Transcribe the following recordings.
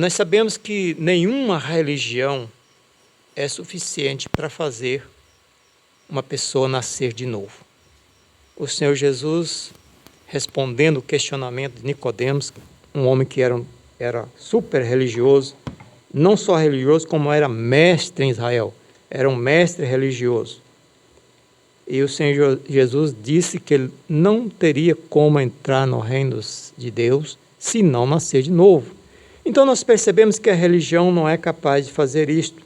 Nós sabemos que nenhuma religião é suficiente para fazer uma pessoa nascer de novo. O Senhor Jesus, respondendo o questionamento de Nicodemos, um homem que era super religioso, não só religioso, como era mestre em Israel, era um mestre religioso. E o Senhor Jesus disse que ele não teria como entrar no reino de Deus se não nascer de novo. Então nós percebemos que a religião não é capaz de fazer isto.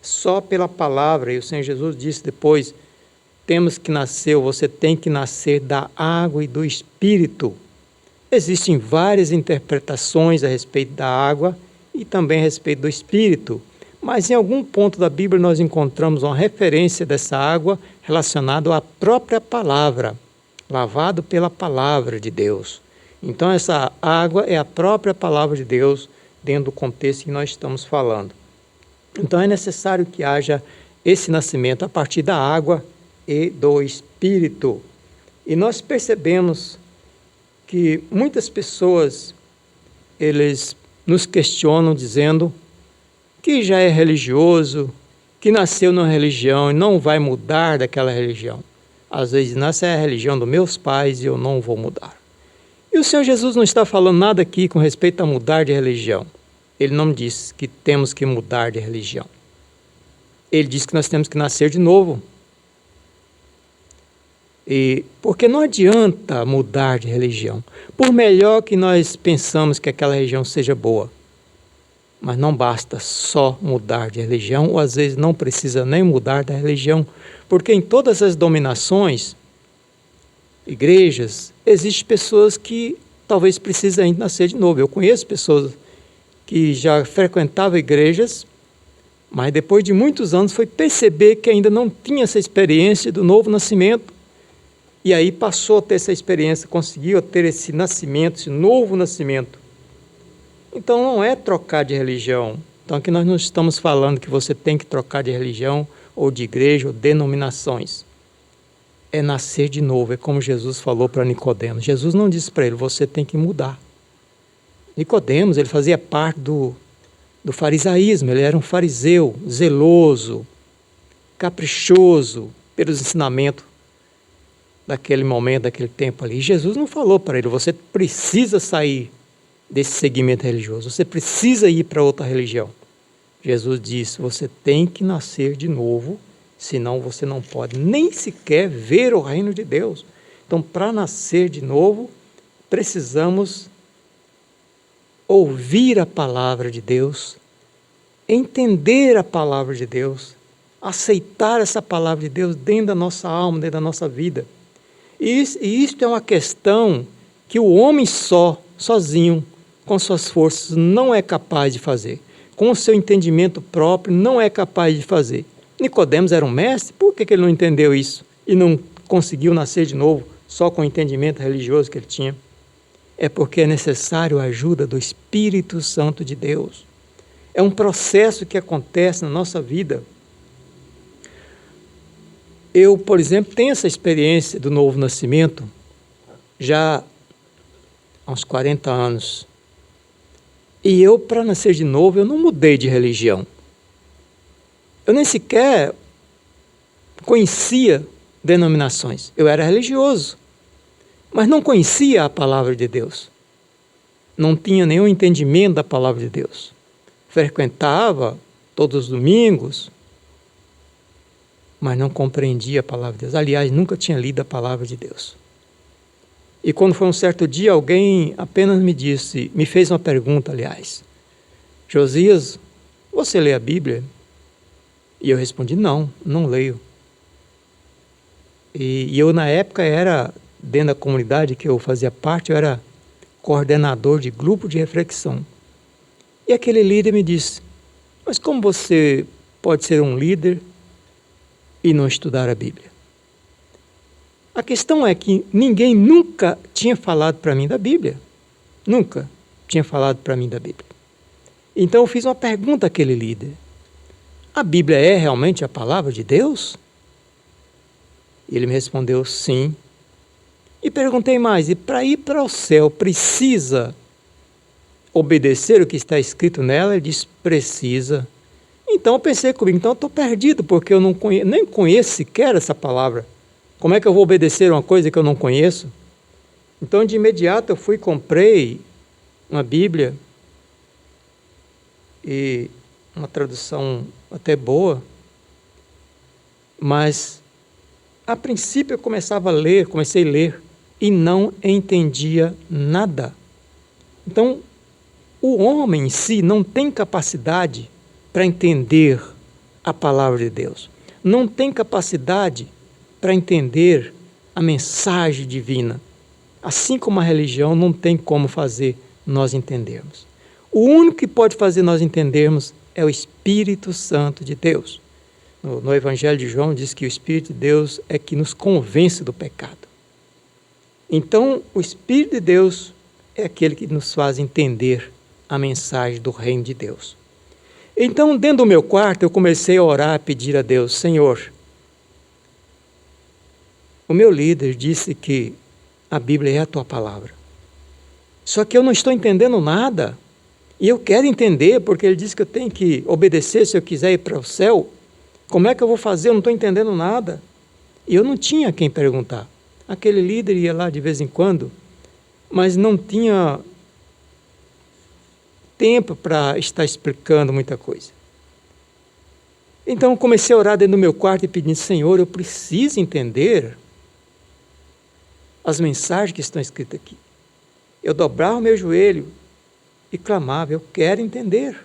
Só pela palavra, e o Senhor Jesus disse depois, temos que nascer, você tem que nascer da água e do Espírito. Existem várias interpretações a respeito da água e também a respeito do Espírito, mas em algum ponto da Bíblia nós encontramos uma referência dessa água relacionada à própria palavra, lavado pela palavra de Deus. Então essa água é a própria palavra de Deus dentro do contexto que nós estamos falando. Então é necessário que haja esse nascimento a partir da água e do Espírito. E nós percebemos que muitas pessoas, eles nos questionam dizendo que já é religioso, que nasceu numa religião e não vai mudar daquela religião. Às vezes, essa é a religião dos meus pais e eu não vou mudar. E o Senhor Jesus não está falando nada aqui com respeito a mudar de religião. Ele não diz que temos que mudar de religião. Ele diz que nós temos que nascer de novo. Porque não adianta mudar de religião. Por melhor que nós pensamos que aquela religião seja boa, mas não basta só mudar de religião, ou às vezes não precisa nem mudar da religião, porque em todas as dominações, igrejas, existem pessoas que talvez precisem ainda nascer de novo. Eu conheço pessoas que já frequentavam igrejas, mas depois de muitos anos foi perceber que ainda não tinha essa experiência do novo nascimento, e aí passou a ter essa experiência, conseguiu ter esse nascimento, esse novo nascimento. Então não é trocar de religião. Então aqui nós não estamos falando que você tem que trocar de religião, ou de igreja, ou denominações. É nascer de novo, é como Jesus falou para Nicodemos. Jesus não disse para ele, você tem que mudar. Nicodemos, ele fazia parte do farisaísmo, ele era um fariseu, zeloso, caprichoso pelos ensinamentos daquele momento, daquele tempo ali. E Jesus não falou para ele, você precisa sair desse segmento religioso, você precisa ir para outra religião. Jesus disse, você tem que nascer de novo, senão você não pode nem sequer ver o reino de Deus. Então, para nascer de novo, precisamos ouvir a palavra de Deus, entender a palavra de Deus, aceitar essa palavra de Deus dentro da nossa alma, dentro da nossa vida. E isto é uma questão que o homem sozinho, com suas forças, não é capaz de fazer. Com o seu entendimento próprio, não é capaz de fazer. Nicodemos era um mestre, por que ele não entendeu isso? E não conseguiu nascer de novo, só com o entendimento religioso que ele tinha? É porque é necessário a ajuda do Espírito Santo de Deus. É um processo que acontece na nossa vida. Eu, por exemplo, tenho essa experiência do novo nascimento já há uns 40 anos. E eu, para nascer de novo, eu não mudei de religião. Eu nem sequer conhecia denominações. Eu era religioso, mas não conhecia a palavra de Deus. Não tinha nenhum entendimento da palavra de Deus. Frequentava todos os domingos, mas não compreendia a palavra de Deus. Aliás, nunca tinha lido a palavra de Deus. E quando foi um certo dia, alguém apenas me fez uma pergunta, aliás. Josias, você lê a Bíblia? E eu respondi, não leio. E eu, na época, era, dentro da comunidade que eu fazia parte, eu era coordenador de grupo de reflexão. E aquele líder me disse, mas como você pode ser um líder e não estudar a Bíblia? A questão é que ninguém nunca tinha falado para mim da Bíblia. Nunca tinha falado para mim da Bíblia. Então eu fiz uma pergunta àquele líder. A Bíblia é realmente a palavra de Deus? Ele me respondeu sim. E perguntei mais, e para ir para o céu precisa obedecer o que está escrito nela, ele diz, precisa. Então eu pensei comigo, então eu estou perdido, porque eu nem conheço sequer essa palavra. Como é que eu vou obedecer uma coisa que eu não conheço? Então de imediato eu fui e comprei uma Bíblia, e uma tradução até boa, mas a princípio eu comecei a ler e não entendia nada. Então, o homem em si não tem capacidade para entender a palavra de Deus. Não tem capacidade para entender a mensagem divina. Assim como a religião não tem como fazer nós entendermos. O único que pode fazer nós entendermos é o Espírito Santo de Deus. No Evangelho de João diz que o Espírito de Deus é que nos convence do pecado. Então, o Espírito de Deus é aquele que nos faz entender a mensagem do reino de Deus. Então, dentro do meu quarto, eu comecei a orar, a pedir a Deus, Senhor, o meu líder disse que a Bíblia é a tua palavra. Só que eu não estou entendendo nada. E eu quero entender, porque ele disse que eu tenho que obedecer se eu quiser ir para o céu. Como é que eu vou fazer? Eu não estou entendendo nada. E eu não tinha quem perguntar. Aquele líder ia lá de vez em quando, mas não tinha tempo para estar explicando muita coisa. Então eu comecei a orar dentro do meu quarto e pedindo, Senhor, eu preciso entender as mensagens que estão escritas aqui. Eu dobrava o meu joelho e clamava, eu quero entender.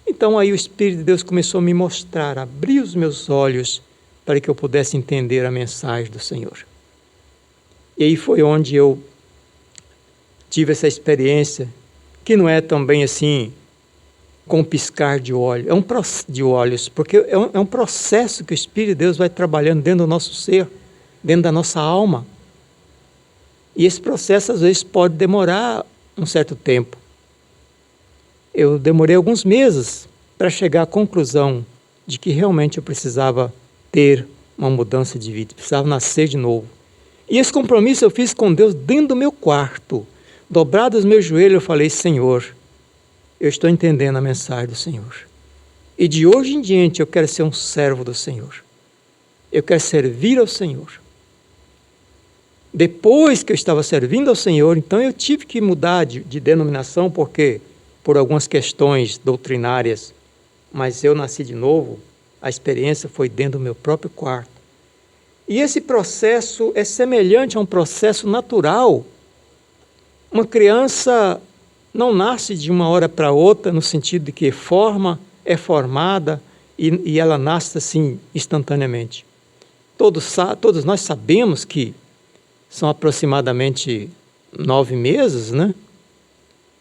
Então aí o Espírito de Deus começou a me mostrar, a abrir os meus olhos para que eu pudesse entender a mensagem do Senhor. E aí foi onde eu tive essa experiência, que não é também assim, com piscar de olhos, porque é um processo que o Espírito de Deus vai trabalhando dentro do nosso ser, dentro da nossa alma. E esse processo às vezes pode demorar um certo tempo. Eu demorei alguns meses para chegar à conclusão de que realmente eu precisava ter uma mudança de vida, precisava nascer de novo. E esse compromisso eu fiz com Deus dentro do meu quarto. Dobrado os meus joelhos, eu falei, Senhor, eu estou entendendo a mensagem do Senhor. E de hoje em diante eu quero ser um servo do Senhor. Eu quero servir ao Senhor. Depois que eu estava servindo ao Senhor, então eu tive que mudar de denominação, porque por algumas questões doutrinárias, mas eu nasci de novo, a experiência foi dentro do meu próprio quarto. E esse processo é semelhante a um processo natural. Uma criança não nasce de uma hora para outra, no sentido de que é formada e ela nasce assim instantaneamente. Todos nós sabemos que são aproximadamente 9 meses, né?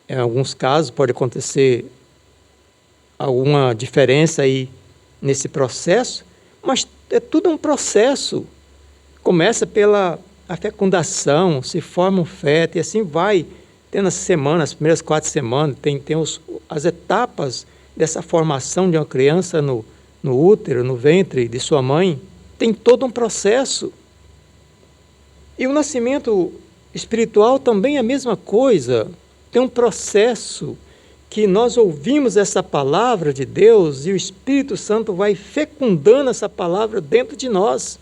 Em alguns casos pode acontecer alguma diferença aí nesse processo, mas é tudo um processo. Começa pela fecundação, se forma um feto e assim vai, tendo as semanas, as primeiras 4 semanas, tem as etapas dessa formação de uma criança no útero, no ventre de sua mãe, tem todo um processo. E o nascimento espiritual também é a mesma coisa, tem um processo que nós ouvimos essa palavra de Deus e o Espírito Santo vai fecundando essa palavra dentro de nós,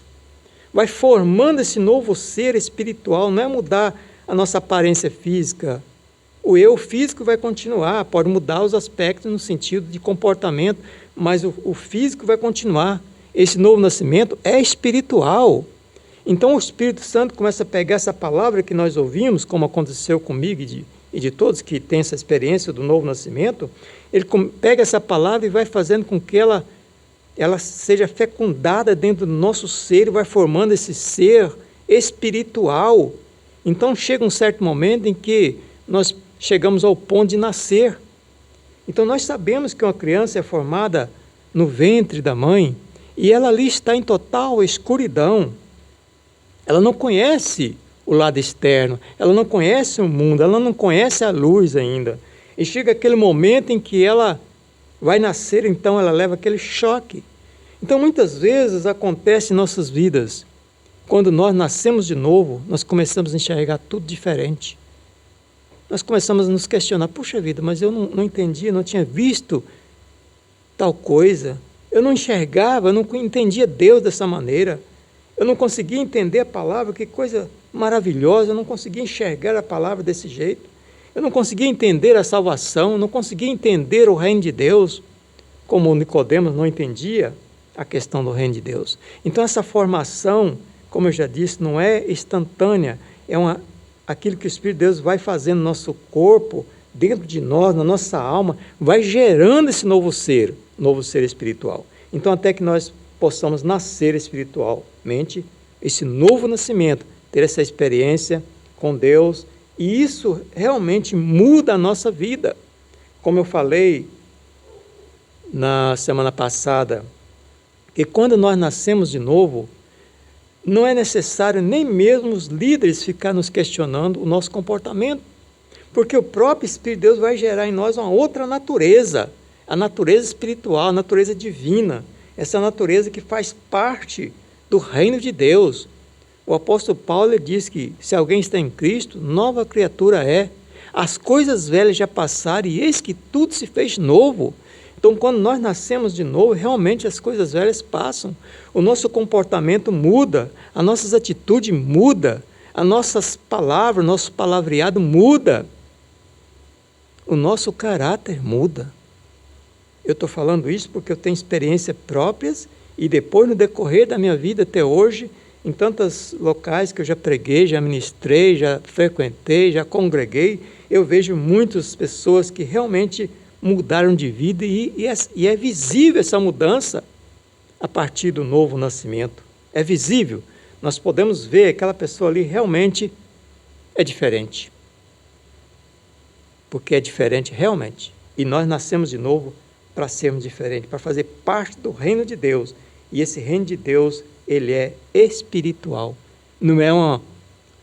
vai formando esse novo ser espiritual, não é mudar a nossa aparência física. O eu físico vai continuar, pode mudar os aspectos no sentido de comportamento, mas o físico vai continuar. Esse novo nascimento é espiritual. Então o Espírito Santo começa a pegar essa palavra que nós ouvimos, como aconteceu comigo e de todos que têm essa experiência do novo nascimento, ele pega essa palavra e vai fazendo com que ela seja fecundada dentro do nosso ser e vai formando esse ser espiritual. Então chega um certo momento em que nós chegamos ao ponto de nascer. Então nós sabemos que uma criança é formada no ventre da mãe e ela ali está em total escuridão. Ela não conhece o lado externo, ela não conhece o mundo, ela não conhece a luz ainda. E chega aquele momento em que ela vai nascer, então ela leva aquele choque. Então muitas vezes acontece em nossas vidas, quando nós nascemos de novo, nós começamos a enxergar tudo diferente. nós começamos a nos questionar, puxa vida, mas eu não entendia, não tinha visto tal coisa, eu não enxergava, eu não entendia Deus dessa maneira, eu não conseguia entender a palavra, que coisa maravilhosa, eu não conseguia enxergar a palavra desse jeito, eu não conseguia entender a salvação, não conseguia entender o reino de Deus, como Nicodemos não entendia a questão do reino de Deus. Então essa formação, como eu já disse, não é instantânea, é aquilo que o Espírito de Deus vai fazendo no nosso corpo, dentro de nós, na nossa alma, vai gerando esse novo ser espiritual. Então até que nós possamos nascer espiritualmente, esse novo nascimento, ter essa experiência com Deus, e isso realmente muda a nossa vida. Como eu falei na semana passada, que quando nós nascemos de novo, não é necessário nem mesmo os líderes ficar nos questionando o nosso comportamento, porque o próprio Espírito de Deus vai gerar em nós uma outra natureza, a natureza espiritual, a natureza divina, essa natureza que faz parte do reino de Deus. O apóstolo Paulo diz que se alguém está em Cristo, nova criatura é. As coisas velhas já passaram e eis que tudo se fez novo. Então, quando nós nascemos de novo, realmente as coisas velhas passam. O nosso comportamento muda, as nossas atitudes mudam, as nossas palavras, o nosso palavreado muda. O nosso caráter muda. Eu estou falando isso porque eu tenho experiências próprias e depois, no decorrer da minha vida até hoje, em tantos locais que eu já preguei, já ministrei, já frequentei, já congreguei, eu vejo muitas pessoas que realmente mudaram de vida e é visível essa mudança a partir do novo nascimento. É visível. Nós podemos ver aquela pessoa ali realmente é diferente. Porque é diferente realmente. E nós nascemos de novo para sermos diferentes, para fazer parte do reino de Deus. E esse reino de Deus, ele é espiritual. Não é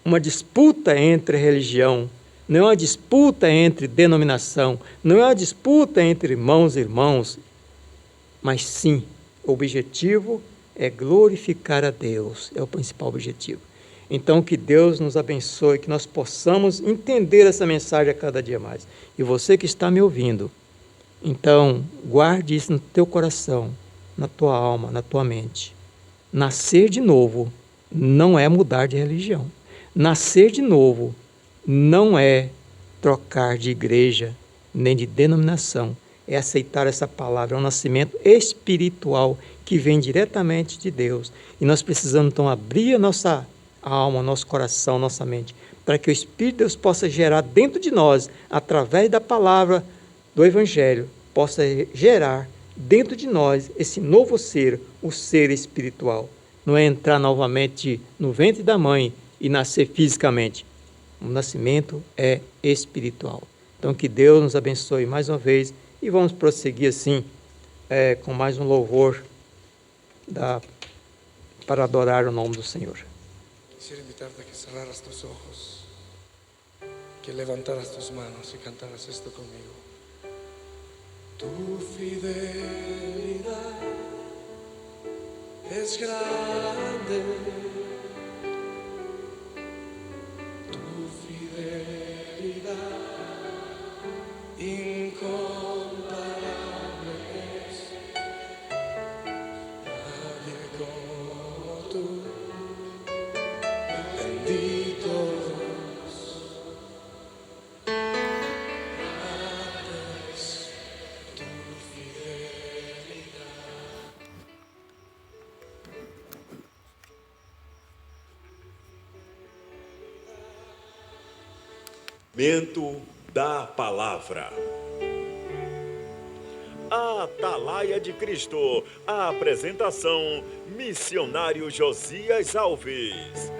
uma disputa entre religião, não é uma disputa entre denominação, não é uma disputa entre irmãos e irmãos, mas sim, o objetivo é glorificar a Deus, é o principal objetivo. Então, que Deus nos abençoe, que nós possamos entender essa mensagem a cada dia mais. E você que está me ouvindo, então, guarde isso no teu coração, na tua alma, na tua mente. Nascer de novo não é mudar de religião. Nascer de novo não é trocar de igreja, nem de denominação. É aceitar essa palavra, é um nascimento espiritual que vem diretamente de Deus. E nós precisamos, então, abrir a nossa alma, nosso coração, nossa mente, para que o Espírito de Deus possa gerar dentro de nós, através da palavra do Evangelho, possa gerar dentro de nós esse novo ser, o ser espiritual. Não é entrar novamente no ventre da mãe e nascer fisicamente. O nascimento é espiritual. Então, que Deus nos abençoe mais uma vez e vamos prosseguir assim, com mais um louvor para adorar o nome do Senhor. Quisiera invitarte a que cerraras tus ojos, que levantaras tus manos y cantaras esto conmigo. Tu fidelidad es grande, tu fidelidad incomparable es, nadie como tú, bendito Dios, grande es tu fidelidad. Momento da palavra. A Atalaia de Cristo. A apresentação: Missionário Josias Alves.